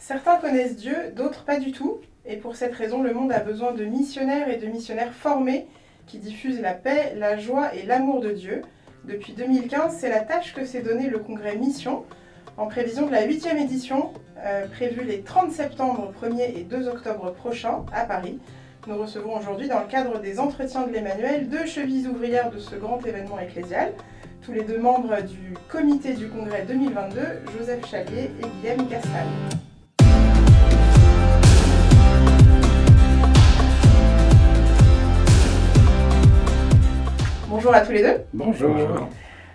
Certains connaissent Dieu, d'autres pas du tout. Et pour cette raison, le monde a besoin de missionnaires et de missionnaires formés qui diffusent la paix, la joie et l'amour de Dieu. Depuis 2015, c'est la tâche que s'est donnée le congrès Mission, en prévision de la 8e édition, prévue les 30 septembre 1er et 2 octobre prochains à Paris. Nous recevons aujourd'hui, dans le cadre des entretiens de l'Emmanuel, 2 chevilles ouvrières de ce grand événement ecclésial, tous les 2 membres du comité du congrès 2022, Joseph Chalier et Guillaume Gastal. Bonjour à tous les deux. Bonjour.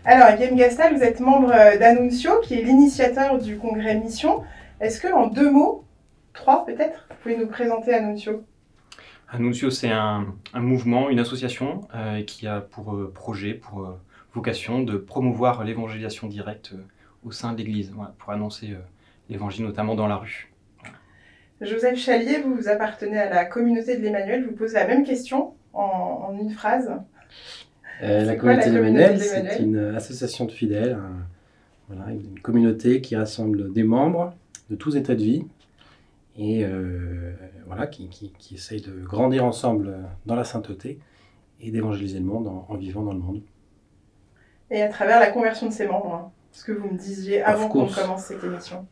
Alors, Guillaume Gastal, vous êtes membre d'Annuncio, qui est l'initiateur du congrès Mission. Est-ce que, en 2 mots, 3 peut-être, vous pouvez nous présenter Annuncio? Annuncio, c'est un mouvement, une association qui a pour projet, pour vocation de promouvoir l'évangélisation directe au sein de l'Église, voilà, pour annoncer l'Évangile, notamment dans la rue. Voilà. Joseph Chalier, vous appartenez à la communauté de l'Emmanuel. Je vous pose la même question en une phrase. La communauté de l'Emmanuel, c'est une association de fidèles, voilà, une communauté qui rassemble des membres de tous états de vie et voilà, qui essaye de grandir ensemble dans la sainteté et d'évangéliser le monde en vivant dans le monde. Et à travers la conversion de ses membres, hein, ce que vous me disiez avant qu'on commence cette émission.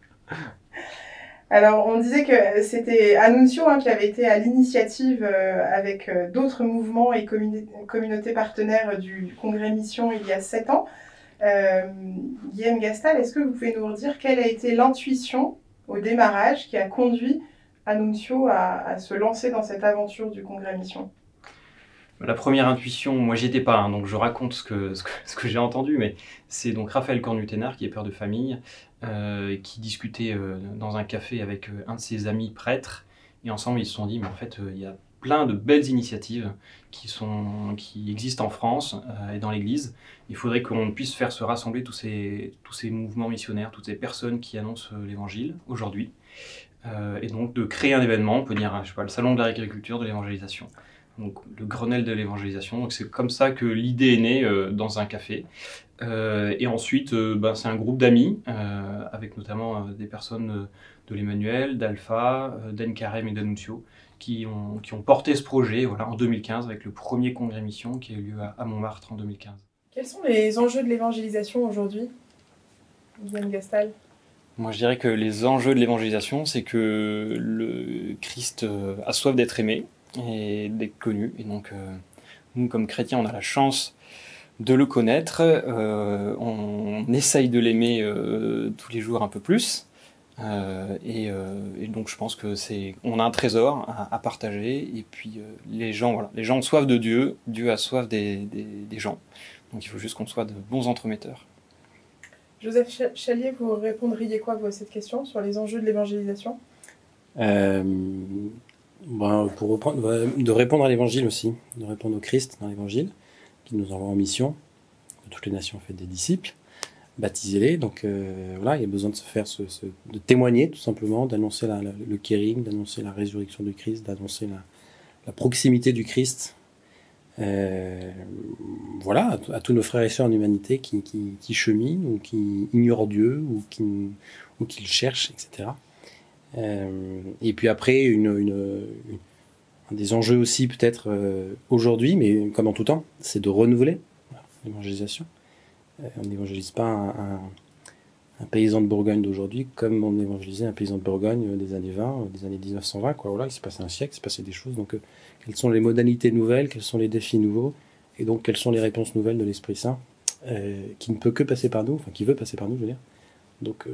Alors, on disait que c'était Annuncio qui avait été à l'initiative avec d'autres mouvements et communautés partenaires du Congrès Mission il y a 7 ans. Guillaume Gastal, est-ce que vous pouvez nous redire quelle a été l'intuition au démarrage qui a conduit Annuncio à se lancer dans cette aventure du Congrès Mission? La première intuition, moi j'y étais pas, donc je raconte ce que j'ai entendu, mais c'est donc Raphaël Cornu-Ténart, qui est père de famille, qui discutait dans un café avec un de ses amis prêtres, et ensemble ils se sont dit, mais en fait il y a plein de belles initiatives qui existent en France et dans l'Église. Il faudrait qu'on puisse faire se rassembler tous ces mouvements missionnaires, toutes ces personnes qui annoncent l'Évangile aujourd'hui, et donc de créer un événement, on peut dire, je sais pas, le salon de l'agriculture de l'évangélisation. Donc le Grenelle de l'évangélisation. Donc c'est comme ça que l'idée est née dans un café. Et ensuite, c'est un groupe d'amis, avec notamment des personnes de l'Emmanuel, d'Alpha, d'Encarem et d'Annuncio, qui ont porté ce projet, voilà, en 2015 avec le premier congrès mission qui a eu lieu à Montmartre en 2015. Quels sont les enjeux de l'évangélisation aujourd'hui, Guillaume Gastal? Moi je dirais que les enjeux de l'évangélisation, c'est que le Christ a soif d'être aimé et d'être connu. Et donc, nous, comme chrétiens, on a la chance de le connaître. On essaye de l'aimer tous les jours un peu plus. Et donc, je pense que on a un trésor à partager. Et puis, les gens ont soif de Dieu. Dieu a soif des gens. Donc, il faut juste qu'on soit de bons entremetteurs. Joseph Chalier, vous répondriez quoi, vous, à cette question sur les enjeux de l'évangélisation? Pour reprendre, de répondre à l'évangile aussi, de répondre au Christ dans l'évangile, qui nous envoie en mission, de toutes les nations faites des disciples, baptisez-les. Donc voilà, il y a besoin de se faire, de témoigner tout simplement, d'annoncer le kérim, d'annoncer la résurrection du Christ, d'annoncer la proximité du Christ. Voilà, à tous nos frères et sœurs en humanité qui cheminent ou qui ignorent Dieu ou qui le cherchent, etc. Et puis après, un des enjeux aussi peut-être aujourd'hui, mais comme en tout temps, c'est de renouveler l'évangélisation. On n'évangélise pas un paysan de Bourgogne d'aujourd'hui comme on évangélisait un paysan de Bourgogne des années 20, des années 1920. Voilà, il s'est passé un siècle, il s'est passé des choses. Donc, quelles sont les modalités nouvelles, quels sont les défis nouveaux, et donc quelles sont les réponses nouvelles de l'Esprit Saint, qui ne peut que passer par nous, enfin qui veut passer par nous, je veux dire. Donc,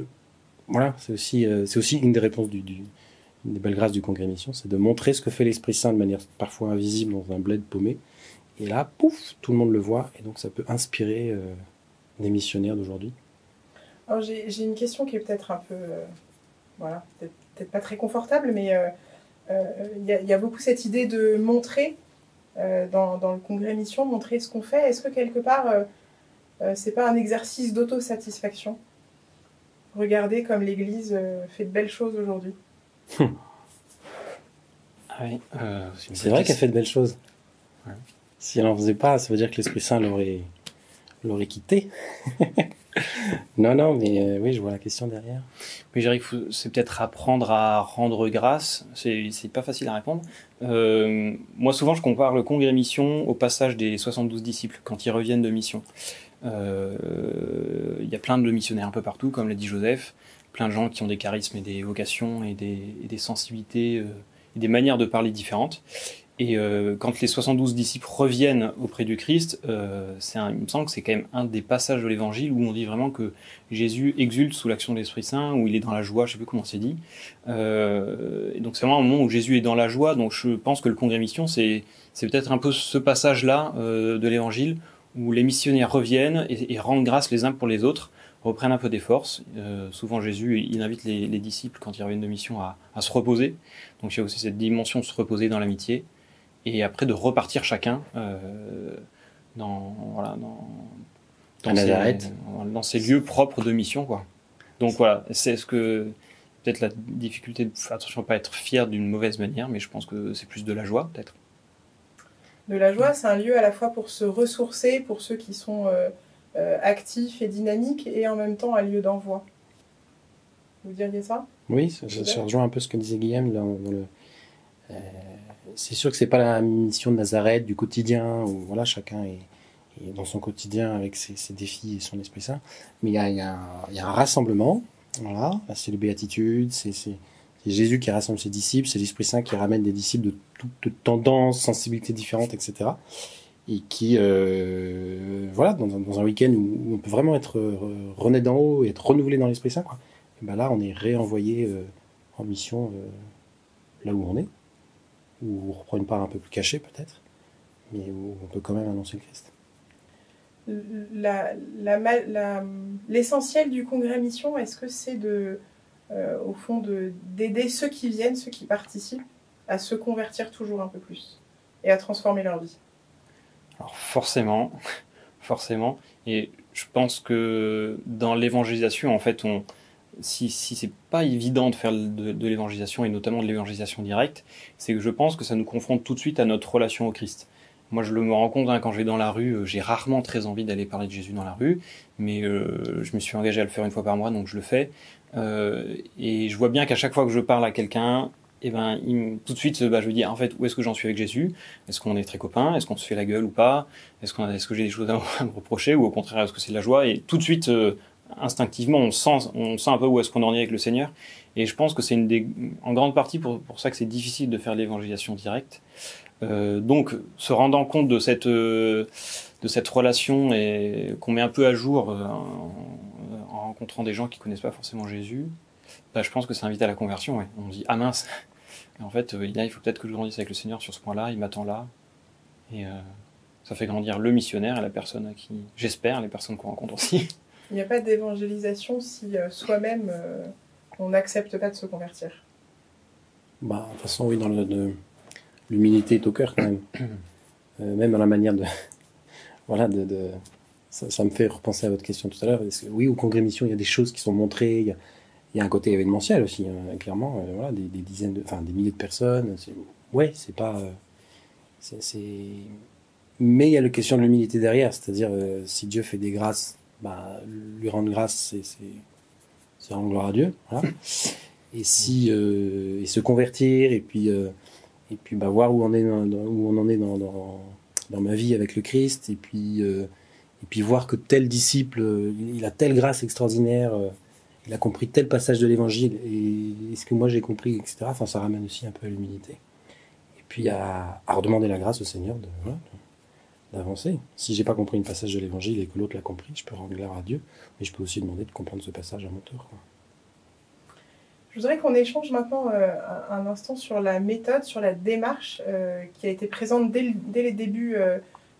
voilà, c'est aussi une des réponses une des belles grâces du Congrès Mission, c'est de montrer ce que fait l'Esprit Saint de manière parfois invisible dans un bled paumé. Et là, pouf, tout le monde le voit, et donc ça peut inspirer des missionnaires d'aujourd'hui. Alors j'ai une question qui est peut-être un peu, peut-être pas très confortable, mais il y a beaucoup cette idée de montrer dans le Congrès Mission, montrer ce qu'on fait. Est-ce que quelque part, c'est pas un exercice d'autosatisfaction? Regardez comme l'Église fait de belles choses aujourd'hui. Ah oui, c'est vrai qu'elle fait de belles choses. Ouais. Si elle n'en faisait pas, ça veut dire que l'Esprit Saint l'aurait quitté. Non, mais oui, je vois la question derrière. Mais je dirais que c'est peut-être apprendre à rendre grâce. C'est pas facile à répondre. Moi, souvent, je compare le congrès mission au passage des 72 disciples quand ils reviennent de mission. Il y a plein de missionnaires un peu partout, comme l'a dit Joseph. Plein de gens qui ont des charismes et des vocations et des sensibilités et des manières de parler différentes. Et quand les 72 disciples reviennent auprès du Christ, il me semble que c'est quand même un des passages de l'Évangile où on dit vraiment que Jésus exulte sous l'action de l'Esprit Saint, où il est dans la joie, je ne sais plus comment c'est dit. Et donc c'est vraiment un moment où Jésus est dans la joie, donc je pense que le congrès mission, c'est peut-être un peu ce passage-là de l'Évangile, où les missionnaires reviennent et rendent grâce les uns pour les autres, reprennent un peu des forces. Souvent Jésus, il invite les disciples, quand ils reviennent de mission, à se reposer. Donc il y a aussi cette dimension de se reposer dans l'amitié. Et après de repartir chacun dans ces lieux propres de mission, quoi. Donc voilà, c'est ce que peut-être la difficulté de faire attention à pas être fier d'une mauvaise manière, mais je pense que c'est plus de la joie peut-être. De la joie, c'est un lieu à la fois pour se ressourcer, pour ceux qui sont actifs et dynamiques, et en même temps un lieu d'envoi. Vous diriez ça? Oui, ça rejoint un peu ce que disait Guillaume dans le. C'est sûr que c'est pas la mission de Nazareth du quotidien où voilà chacun est dans son quotidien avec ses défis et son Esprit Saint, mais il y a un rassemblement, voilà, c'est les béatitudes, c'est Jésus qui rassemble ses disciples, c'est l'Esprit Saint qui ramène des disciples de toutes tendances, sensibilités différentes, etc. Et qui voilà dans un week-end où on peut vraiment être rené d'en haut et être renouvelé dans l'Esprit Saint, quoi. Et ben là on est réenvoyé en mission là où on est, où on reprend une part un peu plus cachée peut-être, mais où on peut quand même annoncer le Christ. L'essentiel du congrès mission, est-ce que c'est au fond d'aider ceux qui viennent, ceux qui participent, à se convertir toujours un peu plus et à transformer leur vie? Alors forcément, et je pense que dans l'évangélisation, en fait, si c'est pas évident de faire de l'évangélisation, et notamment de l'évangélisation directe, c'est que je pense que ça nous confronte tout de suite à notre relation au Christ. Moi, je me rends compte, quand je vais dans la rue, j'ai rarement très envie d'aller parler de Jésus dans la rue, mais je me suis engagé à le faire une fois par mois, donc je le fais. Et je vois bien qu'à chaque fois que je parle à quelqu'un, tout de suite, je lui dis, en fait, où est-ce que j'en suis avec Jésus? Est-ce qu'on est très copains? Est-ce qu'on se fait la gueule ou pas? Est-ce que j'ai des choses à me reprocher? Ou au contraire, est-ce que c'est de la joie? Et tout de suite, instinctivement, on sent un peu où est-ce qu'on en est avec le Seigneur. Et je pense que c'est en grande partie pour ça que c'est difficile de faire l'évangélisation directe. Donc, se rendant compte de cette relation et qu'on met un peu à jour en rencontrant des gens qui connaissent pas forcément Jésus, je pense que ça invite à la conversion. Ouais. On dit, ah mince, et en fait, il faut peut-être que je grandisse avec le Seigneur sur ce point-là, il m'attend là. Et ça fait grandir le missionnaire et la personne à qui, j'espère, les personnes qu'on rencontre aussi. Il n'y a pas d'évangélisation si soi-même on n'accepte pas de se convertir. De toute façon, oui, dans l'humilité est au cœur quand même. Même dans la manière de. Voilà, ça me fait repenser à votre question tout à l'heure. Oui, au congrès mission, il y a des choses qui sont montrées. Il y a un côté événementiel aussi, clairement. Voilà, des dizaines des milliers de personnes. C'est pas. Mais il y a la question de l'humilité derrière. C'est-à-dire, si Dieu fait des grâces, lui rendre grâce, c'est rendre gloire à Dieu. Voilà. Et et se convertir, et puis voir où on en est dans ma vie avec le Christ, et puis voir que tel disciple, il a telle grâce extraordinaire, il a compris tel passage de l'évangile, et est-ce que moi j'ai compris, etc. Enfin, ça ramène aussi un peu à l'humilité. Et puis à redemander la grâce au Seigneur d'avancer. Si j'ai pas compris une passage de l'évangile et que l'autre l'a compris, je peux rendre gloire à Dieu, mais je peux aussi demander de comprendre ce passage à mon tour, quoi. Je voudrais qu'on échange maintenant un instant sur la méthode, sur la démarche qui a été présente dès les débuts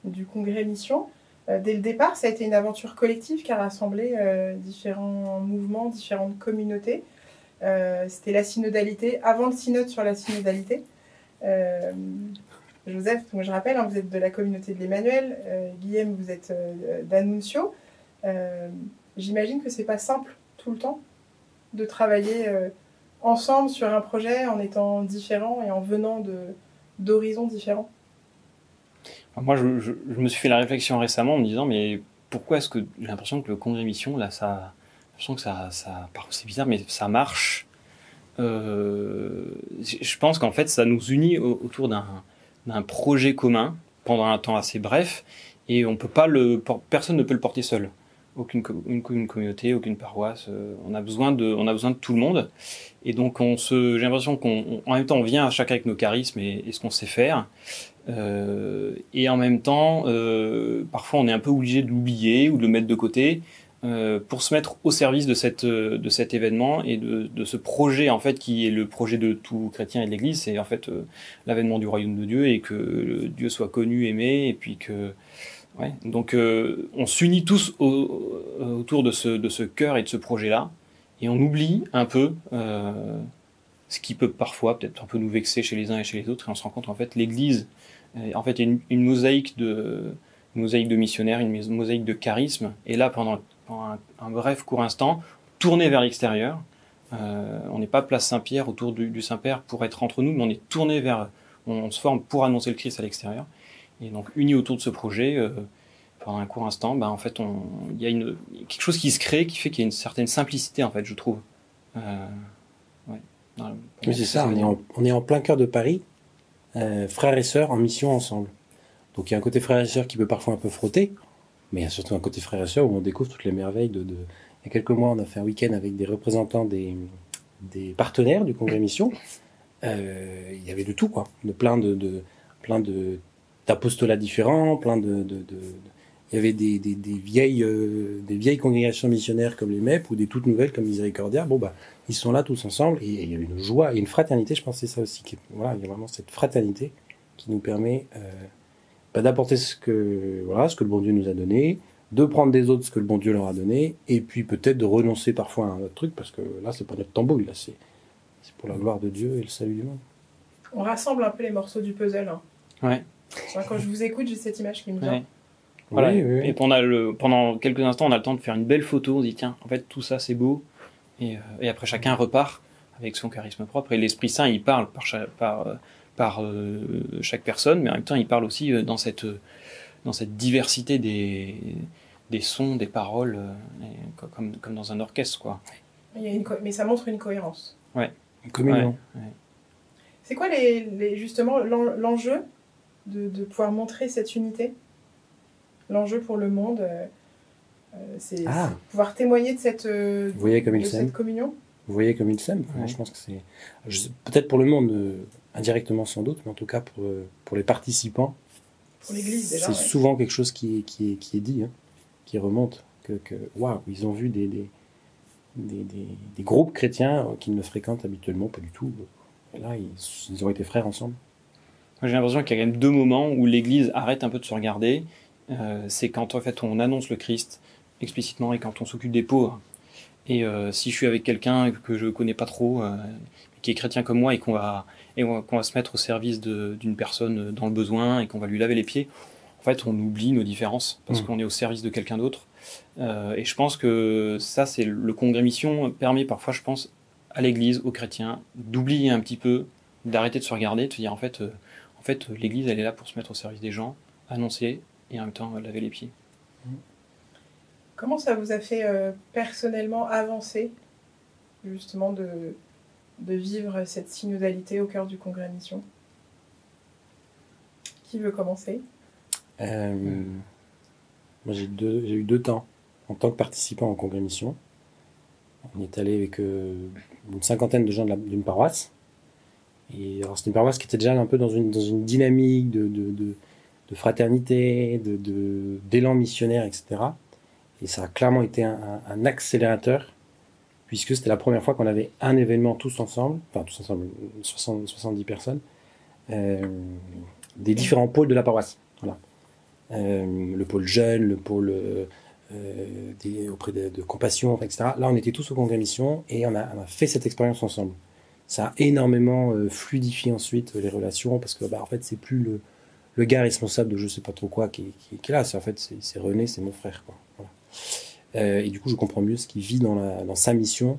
du congrès mission. Dès le départ, ça a été une aventure collective qui a rassemblé différents mouvements, différentes communautés. C'était la synodalité, avant le synode sur la synodalité. Joseph, donc je rappelle, vous êtes de la communauté de l'Emmanuel. Guillaume, vous êtes d'Annunzio. J'imagine que c'est pas simple tout le temps de travailler ensemble sur un projet en étant différents et en venant d'horizons différents. Moi, je me suis fait la réflexion récemment en me disant, mais pourquoi est-ce que j'ai l'impression que le congrès mission, là, j'ai l'impression que c'est bizarre, mais ça marche. Je pense qu'en fait, ça nous unit autour d'un projet commun pendant un temps assez bref, et on peut pas personne ne peut le porter seul. Aucune communauté, aucune paroisse. On a besoin de tout le monde. Et donc j'ai l'impression qu'en même temps on vient chacun avec nos charismes et ce qu'on sait faire. Et en même temps, parfois on est un peu obligé de l'oublier ou de le mettre de côté pour se mettre au service de cet événement et de ce projet en fait qui est le projet de tout chrétien et de l'Église. C'est en fait l'avènement du royaume de Dieu et que Dieu soit connu, aimé, et puis que ouais. Donc on s'unit tous autour de ce cœur et de ce projet-là, et on oublie un peu ce qui peut parfois peut-être un peu nous vexer chez les uns et chez les autres, et on se rend compte en fait l'Église en fait est une mosaïque de missionnaires, une mosaïque de charisme, et là pendant un bref court instant, tourné vers l'extérieur. On n'est pas place Saint-Pierre autour du Saint-Père pour être entre nous, mais on est tourné on se forme pour annoncer le Christ à l'extérieur. Et donc, unis autour de ce projet, pendant un court instant, en fait, il y a quelque chose qui se crée, qui fait qu'il y a une certaine simplicité, en fait, je trouve. Ouais. Oui, c'est ça, on est en plein cœur de Paris, frères et sœurs en mission ensemble. Donc, il y a un côté frères et sœurs qui peut parfois un peu frotter, mais il y a surtout un côté frères et sœurs où on découvre toutes les merveilles Il y a quelques mois, on a fait un week-end avec des représentants des partenaires du Congrès Mission. Il y avait de tout, quoi. Plein d'apostolats différents, il y avait des vieilles congrégations missionnaires comme les MEP ou des toutes nouvelles comme Miséricordia. Ils sont là tous ensemble, et il y a une joie et une fraternité. Je pense que c'est ça aussi. Il y a vraiment cette fraternité qui nous permet d'apporter ce que le bon Dieu nous a donné, de prendre des autres ce que le bon Dieu leur a donné, et puis peut-être de renoncer parfois à un autre truc, parce que là, c'est pas notre tambouille, là, c'est pour la gloire de Dieu et le salut du monde. On rassemble un peu les morceaux du puzzle. Hein. Ouais. Quand je vous écoute, j'ai cette image qui me vient. Ouais. Voilà. Oui. Et pendant quelques instants, on a le temps de faire une belle photo. On se dit, tiens, en fait, tout ça, c'est beau. Et après, chacun repart avec son charisme propre. Et l'Esprit Saint, il parle par chaque personne, mais en même temps, il parle aussi dans cette diversité des sons, des paroles, comme dans un orchestre, quoi. Mais ça montre une cohérence. Ouais. Une communion. Ouais. C'est quoi justement l'enjeu de pouvoir montrer cette unité? L'enjeu pour le monde, c'est pouvoir témoigner de cette communion. Vous voyez comme il s'aime. Je pense que c'est peut-être pour le monde indirectement sans doute, mais en tout cas pour les participants, pour l'Église déjà. C'est souvent quelque chose qui est dit, qui remonte, waouh, ils ont vu des groupes chrétiens qu'ils ne fréquentent habituellement pas du tout. Et là, ils ont été frères ensemble. Moi, j'ai l'impression qu'il y a quand même deux moments où l'Église arrête un peu de se regarder. C'est quand en fait on annonce le Christ explicitement et quand on s'occupe des pauvres. Et si je suis avec quelqu'un que je connais pas trop, qui est chrétien comme moi, et qu'on va se mettre au service d'une personne dans le besoin et qu'on va lui laver les pieds, en fait on oublie nos différences parce qu'on est au service de quelqu'un d'autre. Et je pense que ça, c'est le Congrès Mission permet parfois, je pense, à l'Église, aux chrétiens, d'oublier un petit peu, d'arrêter de se regarder, de se dire en fait l'Église, elle est là pour se mettre au service des gens, annoncer et en même temps laver les pieds. Comment ça vous a fait personnellement avancer, justement, de vivre cette synodalité au cœur du Congrès Mission? Qui veut commencer? Moi, j'ai eu 2 temps en tant que participant au Congrès Mission. On est allé avec une cinquantaine de gens d'une paroisse. Et alors, c'était une paroisse qui était déjà un peu dans une dynamique de fraternité, d'élan missionnaire, etc. Et ça a clairement été un accélérateur, puisque c'était la première fois qu'on avait un événement tous ensemble, 70 personnes, des différents pôles de la paroisse. Voilà. Le pôle jeune, le pôle auprès de compassion, etc. Là, on était tous au Congrès Mission et on a fait cette expérience ensemble. Ça a énormément fluidifié ensuite les relations, parce que en fait, c'est plus le gars responsable de je sais pas trop quoi qui est là. C'est René, c'est mon frère, quoi. Voilà. Et du coup, je comprends mieux ce qu'il vit dans sa mission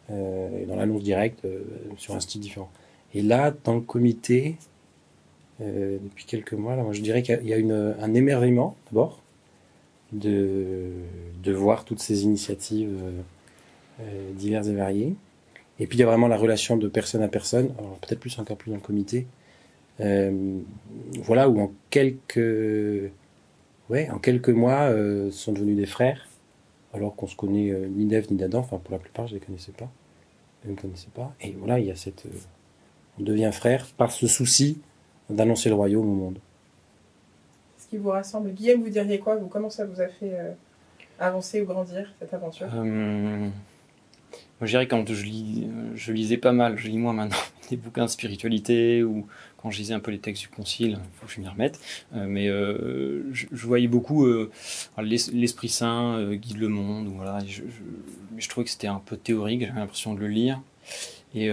et dans l'annonce directe sur un style différent. Et là, dans le comité, depuis quelques mois, là, moi, je dirais qu'il y a un émerveillement d'abord, de voir toutes ces initiatives diverses et variées. Et puis il y a vraiment la relation de personne à personne, alors peut-être encore plus dans le comité, voilà, où en quelques mois sont devenus des frères, alors qu'on se connaît ni d'Ève ni d'Adam, enfin pour la plupart je les connaissais pas, je ne connaissais pas. Et voilà, il y a on devient frère par ce souci d'annoncer le royaume au monde. Ce qui vous rassemble. Guillaume, vous diriez quoi, vous? Comment ça vous a fait avancer ou grandir, cette aventure? Moi, je dirais quand je lisais pas mal, je lis moins maintenant, des bouquins de spiritualité ou quand je lisais un peu les textes du Concile, il faut que je m'y remette. Mais je voyais beaucoup l'Esprit Saint guide le monde. Voilà, mais je trouvais que c'était un peu théorique, j'avais l'impression de le lire. Et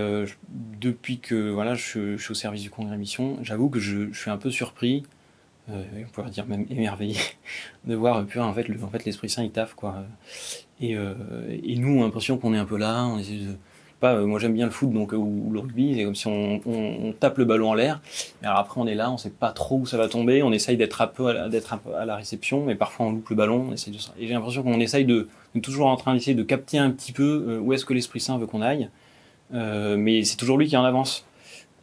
depuis que voilà, je suis au service du Congrès Mission, j'avoue que je suis un peu surpris, on pourrait dire même émerveillé, de voir en fait l'Esprit Saint il taffe quoi. Et nous, on a l'impression qu'on est un peu là, on essaie de... moi j'aime bien le foot donc, ou le rugby, c'est comme si on tape le ballon en l'air, mais alors après on est là, on sait pas trop où ça va tomber, on essaye d'être un peu à la réception, mais parfois on loupe le ballon, et j'ai l'impression qu'on essaye de toujours en train d'essayer de capter un petit peu où est-ce que l'Esprit Saint veut qu'on aille, mais c'est toujours lui qui est en avance,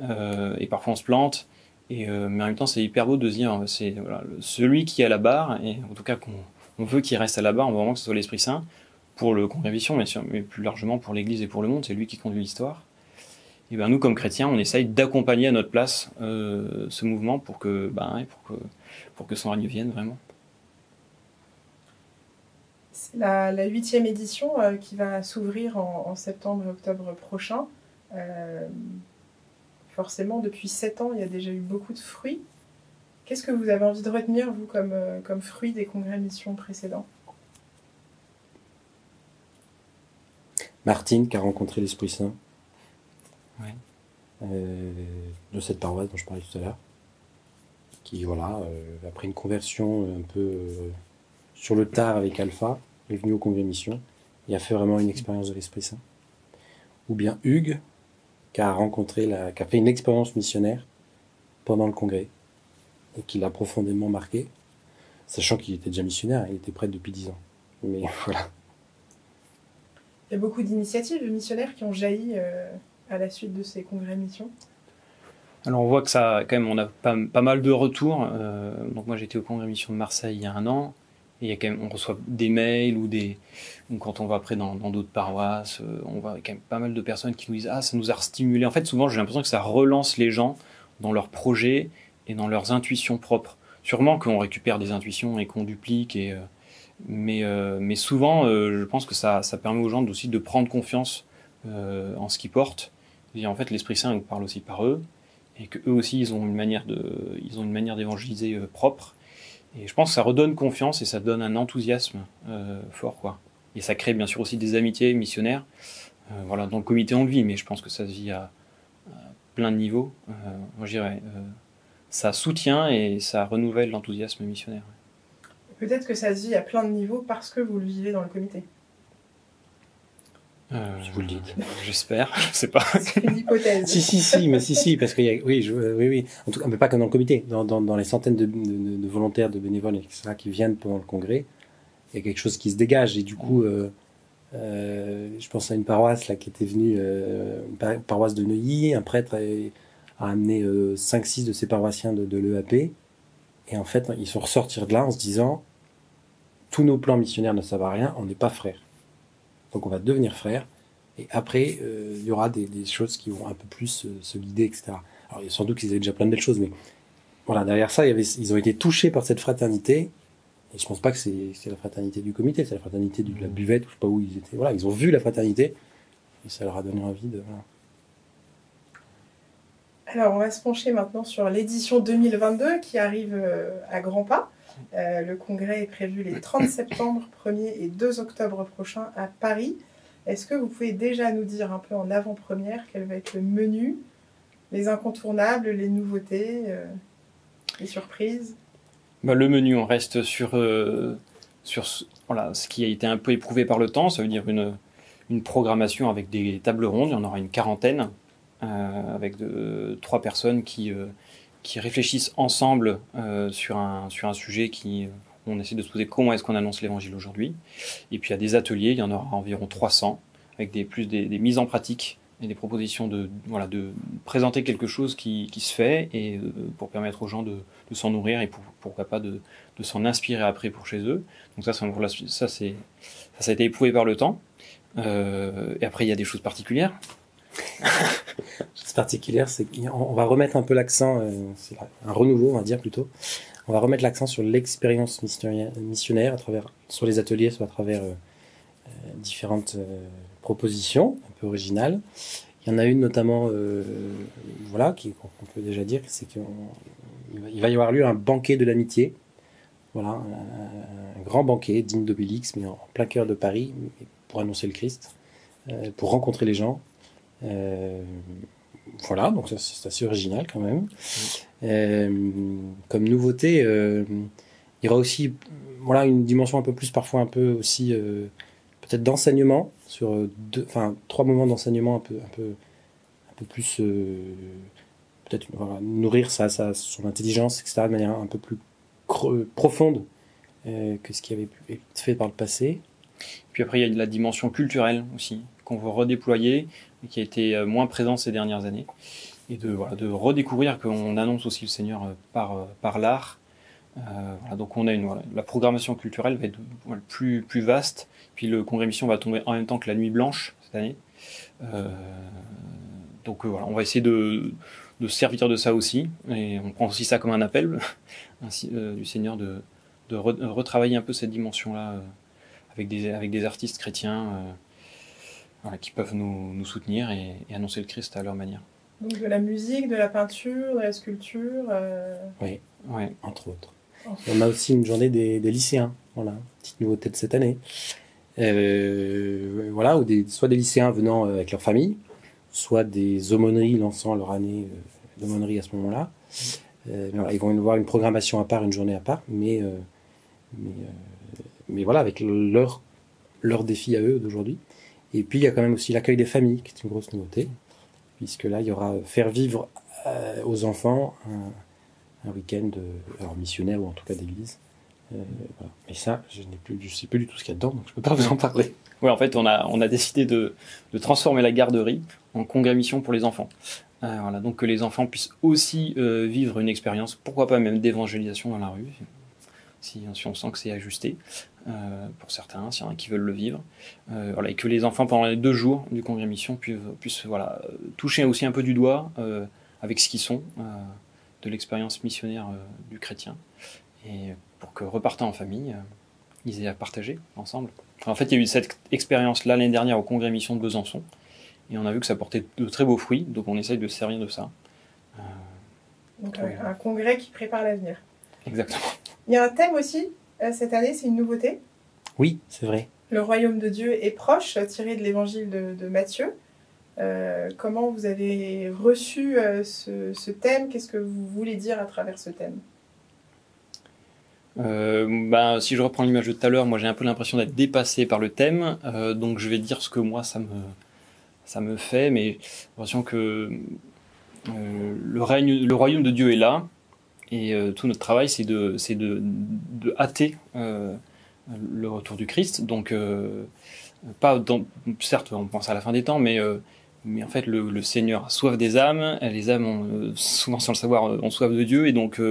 et parfois on se plante, mais en même temps c'est hyper beau de se dire, c'est voilà, celui qui est à la barre, et en tout cas on veut qu'il reste à la barre, on veut vraiment que ce soit l'Esprit Saint, pour le Congrès Mission, mais plus largement pour l'Église et pour le monde, c'est lui qui conduit l'histoire. Et ben nous, comme chrétiens, on essaye d'accompagner à notre place ce mouvement pour que son règne vienne vraiment. C'est la 8e édition qui va s'ouvrir en septembre et octobre prochain. Forcément, depuis 7 ans, il y a déjà eu beaucoup de fruits. Qu'est-ce que vous avez envie de retenir, vous, comme fruit des Congrès Mission précédents? Martine qui a rencontré l'Esprit Saint, ouais. De cette paroisse dont je parlais tout à l'heure, qui voilà, après une conversion un peu sur le tard avec Alpha, est venu au Congrès Mission et a fait vraiment une expérience de l'Esprit Saint. Ou bien Hugues qui a fait une expérience missionnaire pendant le Congrès et qui l'a profondément marqué, sachant qu'il était déjà missionnaire, il était prêtre depuis 10 ans. Mais voilà. Il y a beaucoup d'initiatives missionnaires qui ont jailli à la suite de ces congrès missions. Alors on voit que ça, quand même, on a pas mal de retours. Donc moi j'étais au Congrès Mission de Marseille il y a 1 an, et il y a quand même, on reçoit des mails ou quand on va après dans d'autres paroisses, on voit quand même pas mal de personnes qui nous disent ça nous a stimulé. En fait souvent j'ai l'impression que ça relance les gens dans leurs projets et dans leurs intuitions propres. Sûrement qu'on récupère des intuitions et qu'on duplique mais souvent, je pense que ça permet aux gens aussi de prendre confiance en ce qu'ils portent. Et en fait, l'Esprit Saint nous parle aussi par eux, et qu'eux aussi, ils ont une manière d'évangéliser propre. Et je pense que ça redonne confiance et ça donne un enthousiasme fort, quoi. Et ça crée bien sûr aussi des amitiés missionnaires. Voilà, dans le comité, on le vit, mais je pense que ça se vit à plein de niveaux. Moi, je dirais, ça soutient et ça renouvelle l'enthousiasme missionnaire. Peut-être que ça se vit à plein de niveaux parce que vous le vivez dans le comité. Si vous le dites. J'espère, je sais pas. C'est une hypothèse. si, parce qu'il y a, oui. En tout cas, mais pas que dans le comité, dans les centaines de volontaires, de bénévoles, etc., qui viennent pendant le congrès, il y a quelque chose qui se dégage. Et du coup, je pense à une paroisse là, qui était venue, une paroisse de Neuilly, un prêtre a amené 5-6 de ses paroissiens de l'EAP. Et en fait, ils sont ressortis de là en se disant, tous nos plans missionnaires ne servent à rien, on n'est pas frères. Donc on va devenir frères, et après, il y aura des choses qui vont un peu plus se guider, etc. Alors sans doute qu'ils avaient déjà plein de belles choses, mais voilà, derrière ça, ils ont été touchés par cette fraternité, et je pense pas que c'est la fraternité du comité, c'est la fraternité de la buvette, ou je sais pas où ils étaient. Voilà, ils ont vu la fraternité, et ça leur a donné envie de... Voilà. Alors, on va se pencher maintenant sur l'édition 2022 qui arrive à grands pas. Le congrès est prévu les 30 septembre, 1er et 2 octobre prochains à Paris. Est-ce que vous pouvez déjà nous dire un peu en avant-première quel va être le menu, les incontournables, les nouveautés, les surprises? Le menu, on reste sur ce qui a été un peu éprouvé par le temps. Ça veut dire une programmation avec des tables rondes. Il y en aura une 40aine. Avec 3 personnes qui réfléchissent ensemble sur un sujet on essaie de se poser comment est-ce qu'on annonce l'évangile aujourd'hui. Et puis il y a des ateliers, il y en aura environ 300, avec des mises en pratique et des propositions de présenter quelque chose qui se fait, et pour permettre aux gens de s'en nourrir, et pourquoi pas de s'en inspirer après pour chez eux. Donc ça a été éprouvé par le temps. Et après, il y a des choses particulières. Chose particulière, c'est qu'on va remettre un peu l'accent, c'est un renouveau, on va dire plutôt. On va remettre l'accent sur l'expérience missionnaire sur les ateliers, soit à travers différentes propositions un peu originales. Il y en a une notamment, qu'on peut déjà dire, c'est qu'il va y avoir lieu un banquet de l'amitié. Voilà, un grand banquet digne d'Obélix, mais en plein cœur de Paris, pour annoncer le Christ, pour rencontrer les gens. Voilà, donc ça, c'est assez original quand même. Comme nouveauté, il y aura aussi une dimension un peu plus, parfois un peu aussi, peut-être d'enseignement, sur 3 moments d'enseignement un peu plus, peut-être nourrir son intelligence, etc., de manière un peu plus profonde que ce qui avait pu être fait par le passé. Puis après, il y a la dimension culturelle aussi, qu'on veut redéployer, et qui a été moins présente ces dernières années. Et de redécouvrir qu'on annonce aussi le Seigneur par l'art. Donc on a la programmation culturelle va être plus vaste. Puis le Congrès Mission va tomber en même temps que la Nuit Blanche cette année. On va essayer de se servir de ça aussi. Et on prend aussi ça comme un appel du Seigneur de retravailler un peu cette dimension-là avec des artistes chrétiens qui peuvent nous soutenir et annoncer le Christ à leur manière. Donc de la musique, de la peinture, de la sculpture. Oui, entre autres. On a aussi une journée des lycéens, voilà, petite nouveauté de cette année. Ou soit des lycéens venant avec leur famille, soit des aumôneries lançant leur année d'aumônerie à ce moment-là. Ils vont avoir une programmation à part, une journée à part, mais avec leur défi à eux d'aujourd'hui. Et puis il y a quand même aussi l'accueil des familles, qui est une grosse nouveauté, puisque là il y aura faire vivre aux enfants un week-end missionnaire, ou en tout cas d'église. Mais ça, je sais plus du tout ce qu'il y a dedans, donc je peux pas vous en parler. Oui, en fait, on a décidé de transformer la garderie en congrès mission pour les enfants. Donc que les enfants puissent aussi vivre une expérience, pourquoi pas même d'évangélisation dans la rue, si on sent que c'est ajusté pour certains, s'il y en a qui veulent le vivre. Et que les enfants, pendant les 2 jours du congrès mission, puissent toucher aussi un peu du doigt avec ce qu'ils sont, de l'expérience missionnaire du chrétien, et pour que, repartant en famille, ils aient à partager ensemble. En fait, il y a eu cette expérience-là l'année dernière au congrès mission de Besançon, et on a vu que ça portait de très beaux fruits, donc on essaye de se servir de ça. Donc un congrès qui prépare l'avenir. Exactement. Il y a un thème aussi, cette année, c'est une nouveauté. Oui, c'est vrai. Le royaume de Dieu est proche, tiré de l'évangile de Matthieu. Comment vous avez reçu ce thème? Qu'est-ce que vous voulez dire à travers ce thème? Si je reprends l'image de tout à l'heure, moi j'ai un peu l'impression d'être dépassé par le thème, donc je vais dire ce que moi ça me fait, mais j'ai l'impression que le royaume de Dieu est là, et tout notre travail c'est de hâter le retour du Christ. Donc certes on pense à la fin des temps, mais en fait le Seigneur a soif des âmes, les âmes ont, souvent sans le savoir, ont soif de Dieu, et donc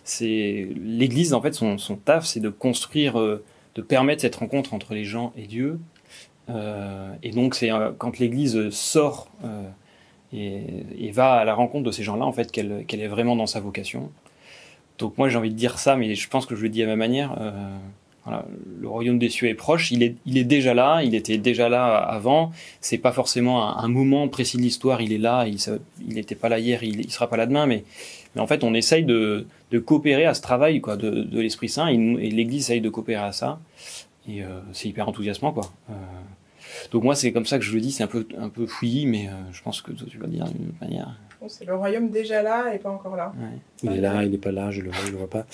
c'est l'Église, en fait son taf, c'est de construire, de permettre cette rencontre entre les gens et Dieu, et donc c'est quand l'Église sort et va à la rencontre de ces gens-là, en fait, qu'elle est vraiment dans sa vocation. Donc moi j'ai envie de dire ça, mais je pense que je le dis à ma manière. Le royaume des cieux est proche, il est déjà là, il était déjà là avant, c'est pas forcément un moment précis de l'histoire, il est là, il n'était pas là hier, il sera pas là demain, mais en fait on essaye de coopérer à ce travail, quoi, de l'Esprit Saint, et l'Église essaye de coopérer à ça, et c'est hyper enthousiasmant, quoi. Donc moi c'est comme ça que je le dis, c'est un peu fouillis, mais je pense que toi tu vas le dire d'une autre manière. Bon, c'est le royaume déjà là et pas encore là. Ouais. Il est là, il n'est pas là, je le vois pas.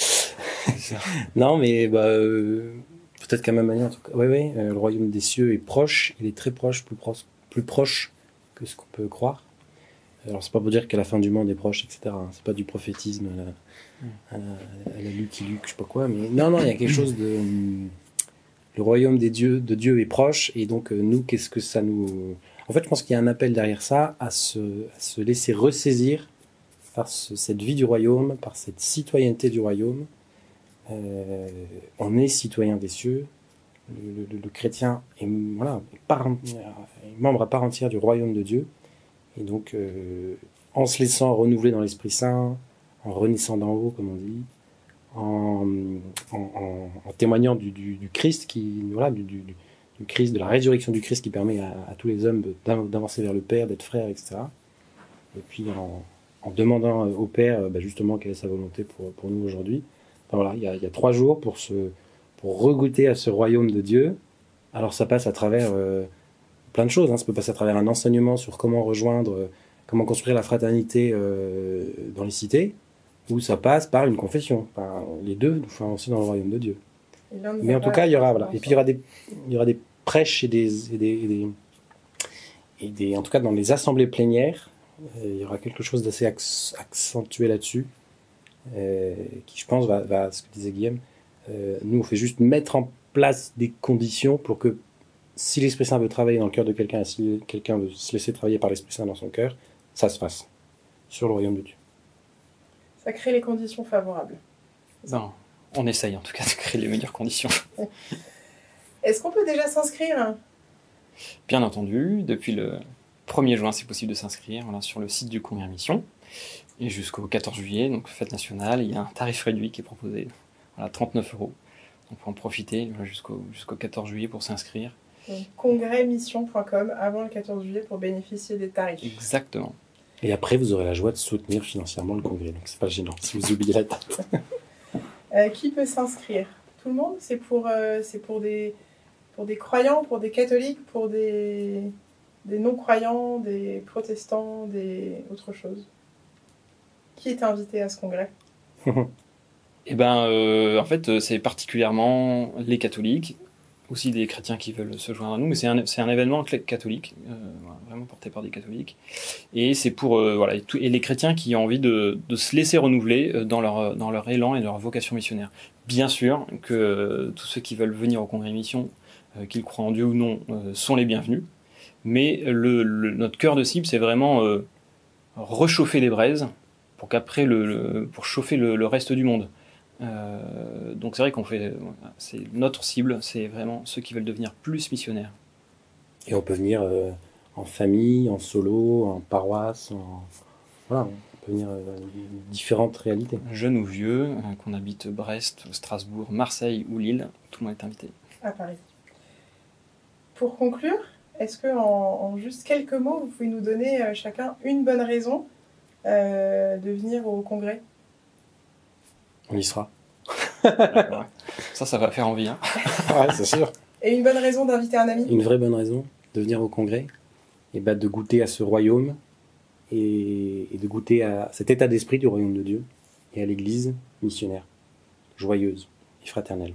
Non, mais peut-être qu'à ma manière, en tout cas. Oui, le royaume des cieux est proche, il est très proche, plus proche que ce qu'on peut croire. Alors, c'est pas pour dire que la fin du monde est proche, etc. Hein. C'est pas du prophétisme à la Lucky Luke, je sais pas quoi. Mais non, il y a quelque chose de... Le royaume de Dieu est proche, et donc nous, qu'est-ce que ça nous... En fait, je pense qu'il y a un appel derrière ça à se laisser ressaisir par cette vie du royaume, par cette citoyenneté du royaume. On est citoyen des cieux. Le chrétien est, voilà, est membre à part entière du royaume de Dieu. Et donc, en se laissant renouveler dans l'Esprit Saint, en renaissant d'en haut, comme on dit, en témoignant du Christ, du Christ, de la résurrection du Christ qui permet à tous les hommes d'avancer vers le Père, d'être frères, etc. Et puis en demandant au Père justement quelle est sa volonté pour nous aujourd'hui. Enfin, voilà, il y a 3 jours pour regoûter à ce royaume de Dieu. Alors ça passe à travers plein de choses. Hein. Ça peut passer à travers un enseignement sur comment comment construire la fraternité dans les cités, ou ça passe par une confession. Les deux nous font avancer dans le royaume de Dieu. Mais en tout cas, il y aura, voilà. Et puis il y aura des prêches et en tout cas dans les assemblées plénières, il y aura quelque chose d'assez accentué là-dessus, qui je pense va ce que disait Guillaume, nous on fait juste mettre en place des conditions pour que si l'Esprit Saint veut travailler dans le cœur de quelqu'un, et si quelqu'un veut se laisser travailler par l'Esprit Saint dans son cœur, ça se fasse sur le royaume de Dieu. Ça crée les conditions favorables. Non, on essaye en tout cas de créer les meilleures conditions. Est-ce qu'on peut déjà s'inscrire ? Bien entendu, depuis le 1er juin, c'est possible de s'inscrire sur le site du Congrès Mission. Et jusqu'au 14 juillet, donc fête nationale, il y a un tarif réduit qui est proposé, 39 €. Donc pour en profiter jusqu'au 14 juillet pour s'inscrire. Congrèsmission.com avant le 14 juillet pour bénéficier des tarifs. Exactement. Et après, vous aurez la joie de soutenir financièrement le congrès. Donc c'est pas gênant si vous oubliez la date. Qui peut s'inscrire ? Tout le monde ? C'est pour des croyants, pour des catholiques, pour des non-croyants, des protestants, autre chose. Qui est invité à ce congrès ? En fait, c'est particulièrement les catholiques, aussi des chrétiens qui veulent se joindre à nous, mais c'est un événement catholique, vraiment porté par des catholiques. Et c'est pour et les chrétiens qui ont envie de se laisser renouveler dans leur élan et leur vocation missionnaire. Bien sûr que tous ceux qui veulent venir au Congrès Mission, qu'ils croient en Dieu ou non, sont les bienvenus. Mais notre cœur de cible, c'est vraiment réchauffer les braises pour qu'après pour chauffer le reste du monde. Donc c'est vrai c'est notre cible, c'est vraiment ceux qui veulent devenir plus missionnaires. Et on peut venir en famille, en solo, en paroisse, on peut venir différentes réalités. Jeunes ou vieux, qu'on habite Brest, Strasbourg, Marseille ou Lille, tout le monde est invité. À Paris. Pour conclure, est-ce que en juste quelques mots, vous pouvez nous donner chacun une bonne raison de venir au congrès ? On y sera. Ça va faire envie. Hein. Ouais, c'est sûr. Et une bonne raison d'inviter un ami ? Une vraie bonne raison de venir au congrès, et de goûter à ce royaume, et de goûter à cet état d'esprit du royaume de Dieu, et à l'église missionnaire, joyeuse et fraternelle.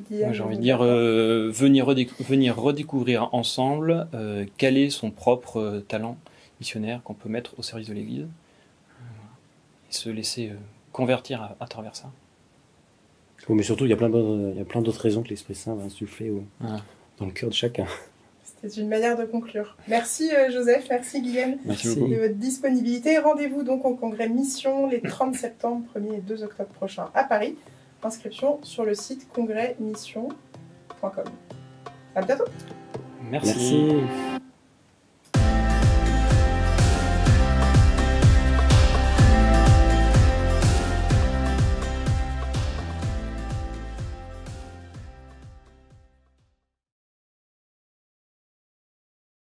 Moi, j'ai envie de dire, venir redécouvrir ensemble quel est son propre talent missionnaire qu'on peut mettre au service de l'église, et se laisser convertir à travers ça. Oui, mais surtout, il y a plein d'autres raisons que l'Esprit Saint va insuffler dans le cœur de chacun. C'était une manière de conclure. Merci Joseph, merci Guillaume de votre disponibilité. Rendez-vous donc au Congrès Mission les 30 septembre, 1er et 2 octobre prochains à Paris. Inscription sur le site congrèsmission.com. À bientôt. Merci.